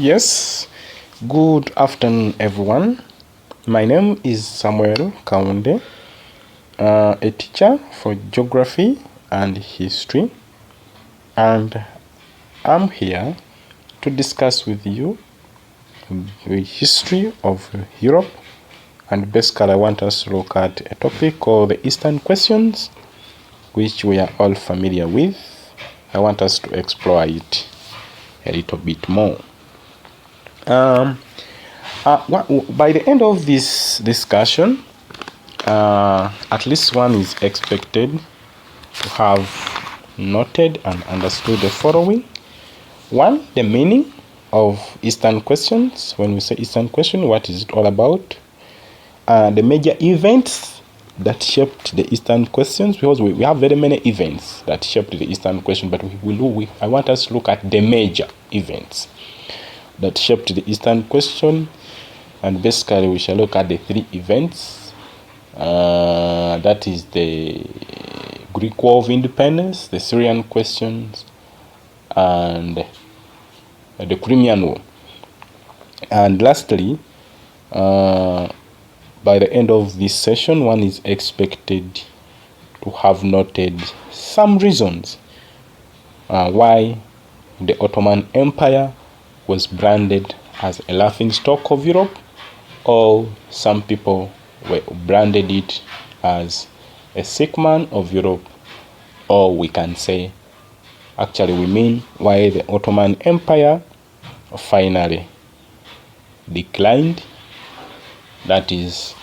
Yes, good afternoon, everyone. My name is Samuel Kaunde, a teacher for geography and history, and I'm here to discuss with you the history of Europe. And basically, I want us to look at a topic called the Eastern questions, which we are all familiar with. I want us to explore it a little bit more. By the end of this discussion, at least one is expected to have noted and understood the following. One, the meaning of Eastern questions. When we say Eastern question, what is it all about? The major events that shaped the Eastern questions, because we have very many events that shaped the Eastern question, but I want us to look at the major events that shaped the Eastern question, and basically we shall look at the three events. That is the Greek War of Independence, the Syrian questions, and the Crimean War. And lastly, by the end of this session, one is expected to have noted some reasons why the Ottoman Empire was branded as a laughingstock of Europe, or some people branded it as a sick man of Europe, or we can say, actually we mean why the Ottoman Empire finally declined, that is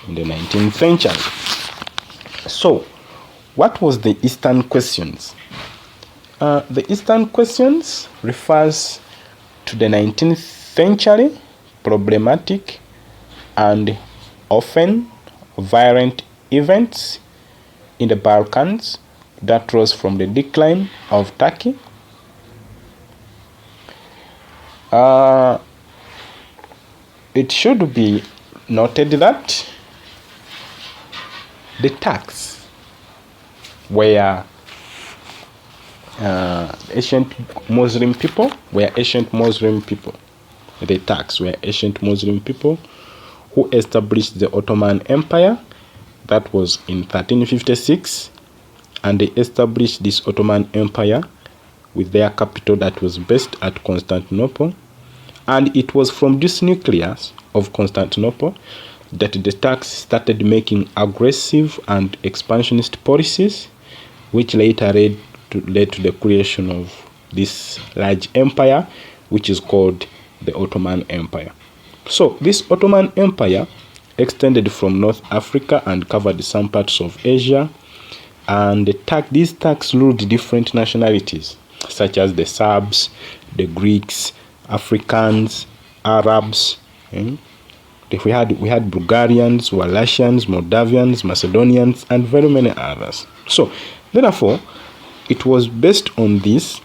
in the 19th century. So, what was the Eastern questions? The Eastern questions refers to the 19th century problematic and often violent events in the Balkans that rose from the decline of Turkey. It should be noted that the Turks were ancient Muslim people. The Turks were ancient Muslim people who established the Ottoman Empire. That was in 1356, and they established this Ottoman Empire with their capital that was based at Constantinople. And it was from this nucleus of Constantinople that the Turks started making aggressive and expansionist policies, which later led to the creation of this large empire, which is called the Ottoman Empire. So this Ottoman Empire extended from North Africa and covered some parts of Asia, and these Turks ruled different nationalities, such as the Serbs, the Greeks, Africans, Arabs. We had Bulgarians, Wallachans, Moldavians, Macedonians, and very many others. So, therefore, it was based on this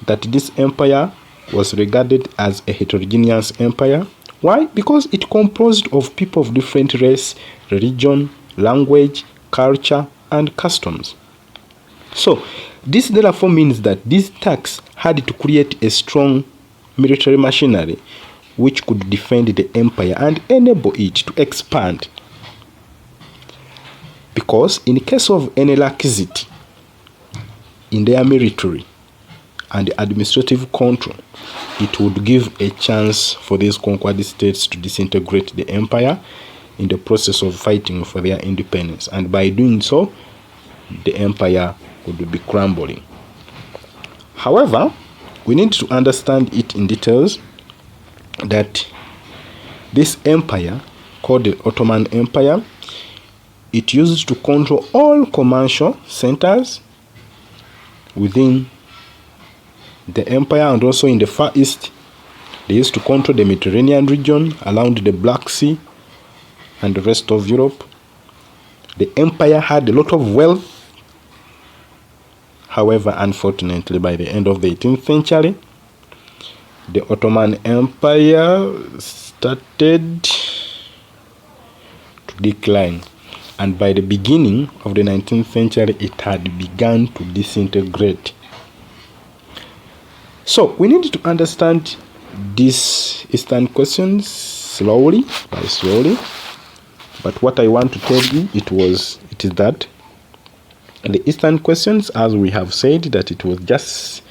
that this empire was regarded as a heterogeneous empire. Why? Because it composed of people of different race, religion, language, culture, and customs. So, this therefore means that these Turks had to create a strong military machinery which could defend the empire and enable it to expand. Because in case of any laxity in their military and administrative control, it would give a chance for these conquered states to disintegrate the empire in the process of fighting for their independence. And by doing so, the empire would be crumbling. However, we need to understand it in details that this empire, called the Ottoman Empire, it used to control all commercial centers within the empire, and also in the Far East. They used to control the Mediterranean region around the Black Sea and the rest of Europe. The empire had a lot of wealth. However, unfortunately, by the end of the 18th century, the Ottoman Empire started to decline. And by the beginning of the 19th century, it had begun to disintegrate. So we need to understand these Eastern questions slowly. But what I want to tell you, it is that the Eastern questions, as we have said, that it was just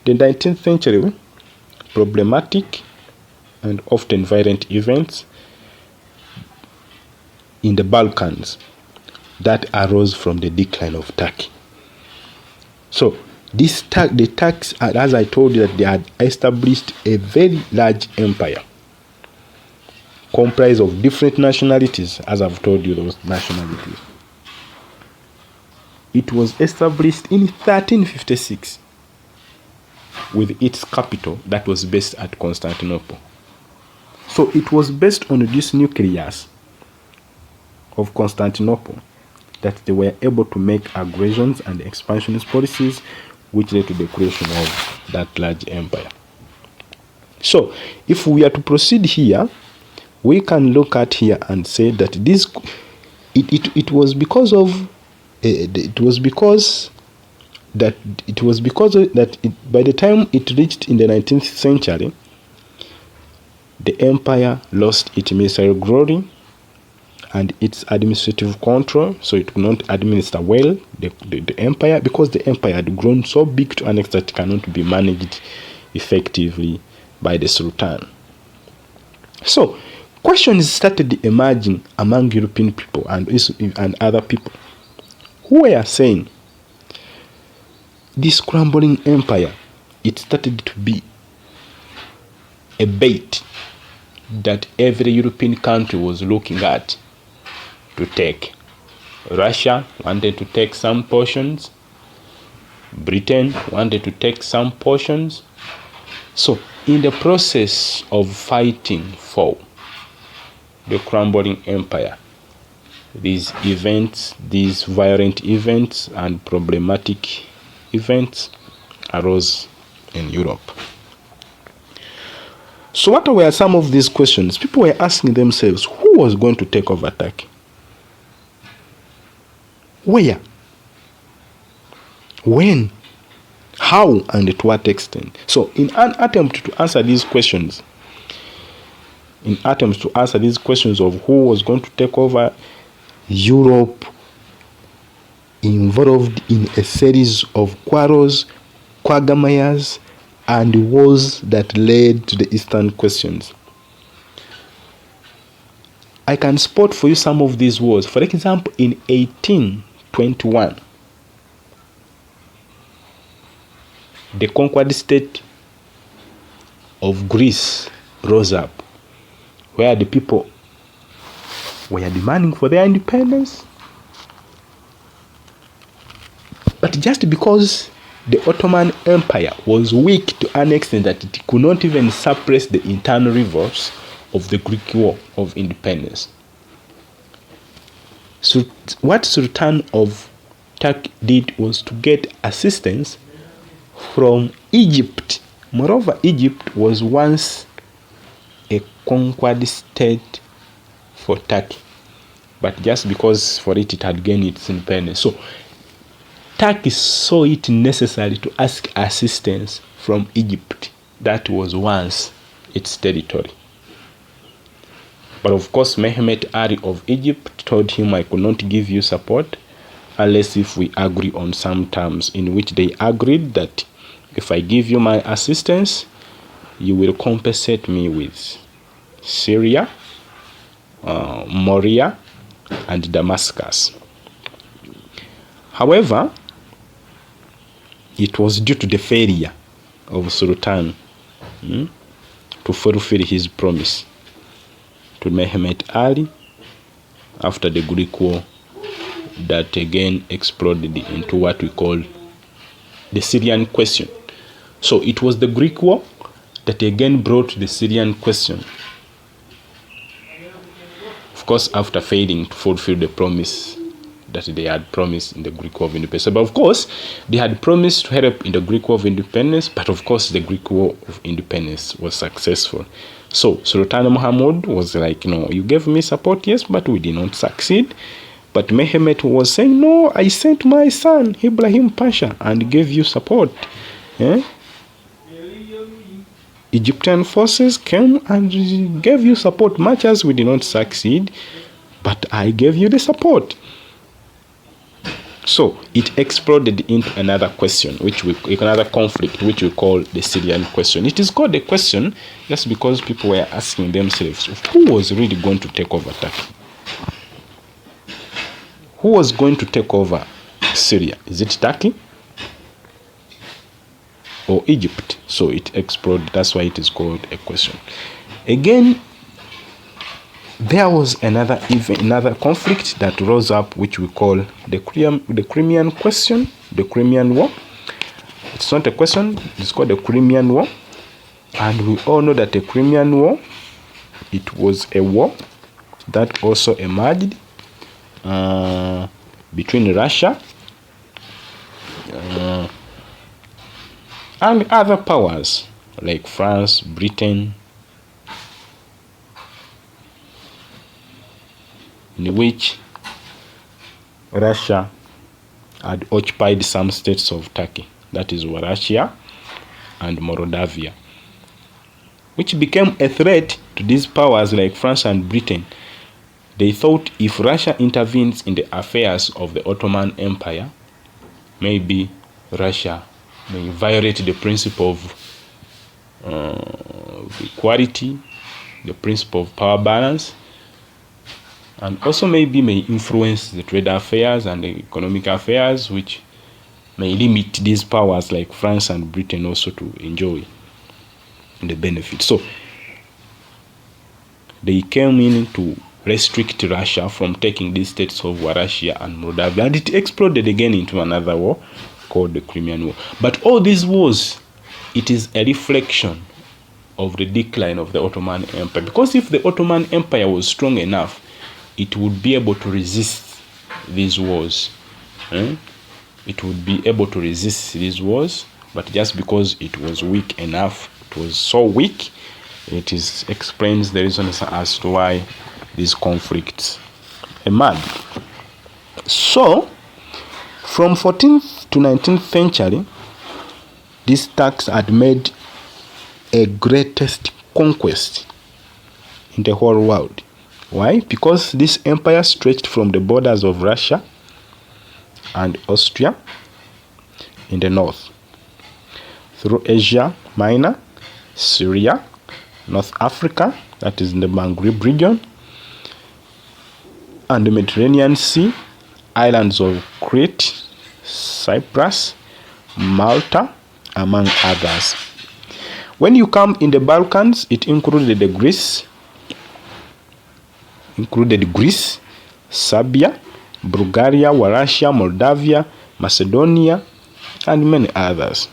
the 19th century problematic and often violent events in the Balkans that arose from the decline of Turkey. So the Turks, as I told you, that they had established a very large empire comprised of different nationalities, as I've told you those nationalities. It was established in 1356 with its capital that was based at Constantinople. So it was based on this nucleus of Constantinople that they were able to make aggressions and expansionist policies which led to the creation of that large empire. So if we are to proceed here, we can look at here and say that it was because by the time it reached in the 19th century, the empire lost its military glory and its administrative control, so it could not administer well the empire, because the empire had grown so big to an extent that it cannot be managed effectively by the Sultan. So questions started emerging among European people and other people who were saying this crumbling empire, it started to be a bait that every European country was looking at to take. Russia wanted to take some portions. Britain wanted to take some portions. So in the process of fighting for the crumbling empire, these violent events and problematic events arose in Europe. So what were some of these questions? People were asking themselves, who was going to take over Turkey? Where? When? How? And to what extent? So in an attempt to answer these questions, of who was going to take over Europe, involved in a series of quarrels, quagmires, and wars that led to the Eastern questions. I can spot for you some of these wars. For example, in 1821, the conquered state of Greece rose up, where the people were demanding for their independence. But just because the Ottoman Empire was weak to an extent that it could not even suppress the internal revolts of the Greek War of Independence. So what Sultan of Turkey did was to get assistance from Egypt. Moreover, Egypt was once a conquered state for Turkey, but just because for it had gained its independence. So Turkey saw it necessary to ask assistance from Egypt, that was once its territory. But of course, Mehmet Ali of Egypt told him, I could not give you support unless if we agree on some terms, in which they agreed that if I give you my assistance, you will compensate me with Syria, Moria, and Damascus. However, it was due to the failure of Sultan to fulfill his promise to Mehmet Ali after the Greek War that again exploded into what we call the Syrian question. So it was the Greek War that again brought the Syrian question. Of course, after failing to fulfill the promise that they had promised in the Greek War of Independence. But of course, they had promised to help in the Greek War of Independence, but of course, the Greek War of Independence was successful. So Sultan Muhammad was like, no, you gave me support, yes, but we did not succeed. But Mehmet was saying, no, I sent my son, Ibrahim Pasha, and gave you support. Egyptian forces came and gave you support, much as we did not succeed, but I gave you the support. So it exploded into another question, another conflict, which we call the Syrian question. It is called a question just because people were asking themselves, who was really going to take over Turkey? Who was going to take over Syria? Is it Turkey or Egypt? So it exploded. That's why it is called a question. Again, there was another conflict that rose up, which we call the Crimean question, the Crimean War. It's not a question, it's called the Crimean War. And we all know that the Crimean War, it was a war that also emerged between Russia and other powers like France, Britain, in which Russia had occupied some states of Turkey, that is Wallachia and Moldavia, which became a threat to these powers like France and Britain. They thought if Russia intervenes in the affairs of the Ottoman Empire, maybe Russia may violate the principle of equality, the principle of power balance, and also maybe may influence the trade affairs and the economic affairs, which may limit these powers like France and Britain also to enjoy the benefit. So they came in to restrict Russia from taking these states of Wallachia and Moldavia, and it exploded again into another war called the Crimean War. But all these wars, it is a reflection of the decline of the Ottoman Empire, because if the Ottoman Empire was strong enough, it would be able to resist these wars. It would be able to resist these wars, but just because it was weak enough, it was so weak, it explains the reasons as to why these conflicts emerged. So, from 14th to 19th century, these Turks had made a greatest conquest in the whole world. Why? Because this empire stretched from the borders of Russia and Austria in the north, through Asia Minor, Syria, North Africa, that is in the Maghreb region, and the Mediterranean Sea, islands of Crete, Cyprus, Malta, among others. When you come in the Balkans, it included Greece, Serbia, Bulgaria, Wallachia, Moldavia, Macedonia, and many others.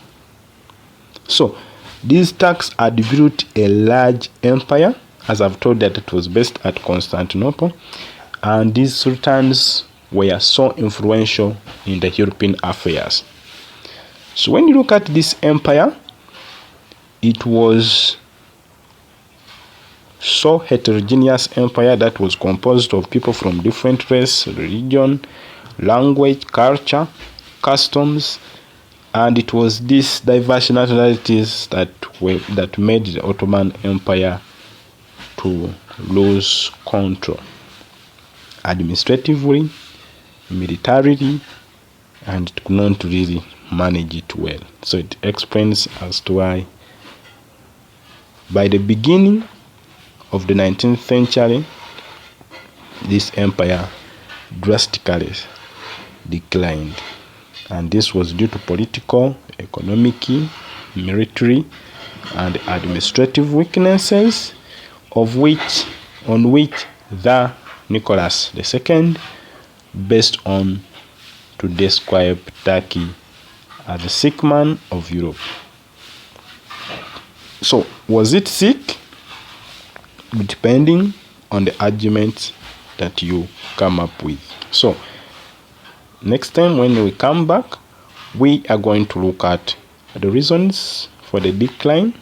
So these Turks had built a large empire, as I've told that it was based at Constantinople, and these sultans were so influential in the European affairs. So when you look at this empire, it was so heterogeneous empire that was composed of people from different race, religion, language, culture, customs, and it was these diverse nationalities that made the Ottoman Empire to lose control administratively, militarily, and it could not really manage it well. So it explains as to why by the beginning of the 19th century, this empire drastically declined, and this was due to political, economic, military, and administrative weaknesses on which the Nicholas II based on to describe Turkey as the sick man of Europe. So was it sick? Depending on the arguments that you come up with. So next time when we come back, we are going to look at the reasons for the decline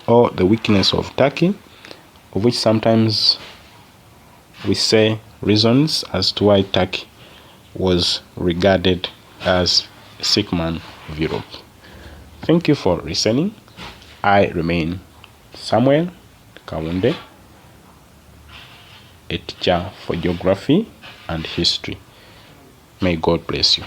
or the weakness of Turkey, of which sometimes we say reasons as to why Turkey was regarded as a sick man of Europe. Thank you for listening. I remain Samuel Kaunde, a teacher for geography and history. May God bless you.